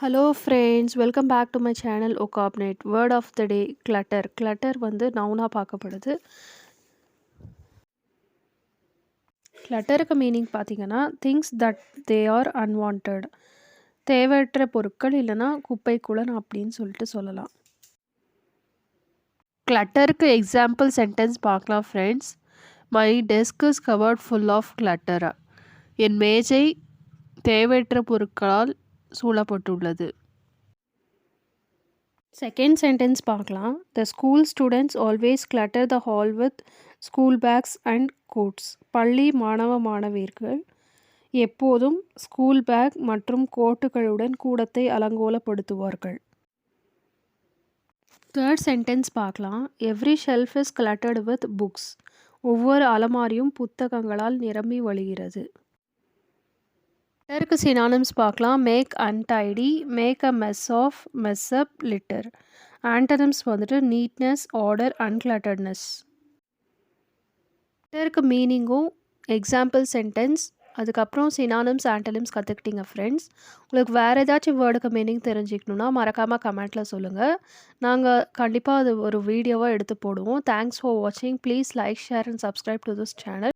Hello friends, welcome back to my channel ஒகாப்னெட். Word of the day clutter. Clutter வந்து நவுனாக பார்க்கப்படுது. கிளட்டருக்கு மீனிங் பார்த்தீங்கன்னா things that they are unwanted, தேவையற்ற பொருட்கள் இல்லைன்னா குப்பைக்குளன் அப்படின்னு சொல்லிட்டு சொல்லலாம். கிளட்டருக்கு எக்ஸாம்பிள் சென்டென்ஸ் பார்க்கலாம் friends. My desk is covered full of clutter. என் மேஜை தேவையற்ற பொருட்களால் சூழப்பட்டுள்ளது. செகண்ட் சென்டென்ஸ் பார்க்கலாம். The school students always clutter the hall with school bags and coats. பள்ளி மாணவியர்கள் எப்போதும் ஸ்கூல் பேக் மற்றும் கோட்டுகளுடன் கூடத்தை அலங்கோலப்படுத்துவார்கள். தேர்ட் சென்டென்ஸ் பார்க்கலாம். Every shelf is cluttered with books. ஒவ்வொரு அலமாரியும் புத்தகங்களால் நிரம்பி வழிகிறது. கிளட்டருக்கு சினானிம்ஸ் பார்க்கலாம். Make untidy, make a mess of, mess up, litter. Antonyms வந்துட்டு நீட்னஸ், ஆர்டர், அன்கிளட்டர்ட்னஸ். கிளட்டருக்கு மீனிங்கும் எக்ஸாம்பிள் சென்டென்ஸ் அதுக்கப்புறம் சினானிம்ஸ் ஆண்டனிம்ஸ் கற்றுக்கிட்டீங்க ஃப்ரெண்ட்ஸ். உங்களுக்கு வேறு ஏதாச்சும் வேர்டுக்கு மீனிங் தெரிஞ்சுக்கணுன்னா மறக்காமல் கமெண்ட்டில் சொல்லுங்கள். நாங்கள் கண்டிப்பாக அது ஒரு வீடியோவாக எடுத்து போடுவோம். தேங்க்ஸ் ஃபார் வாட்சிங். Please like, share and subscribe to this channel.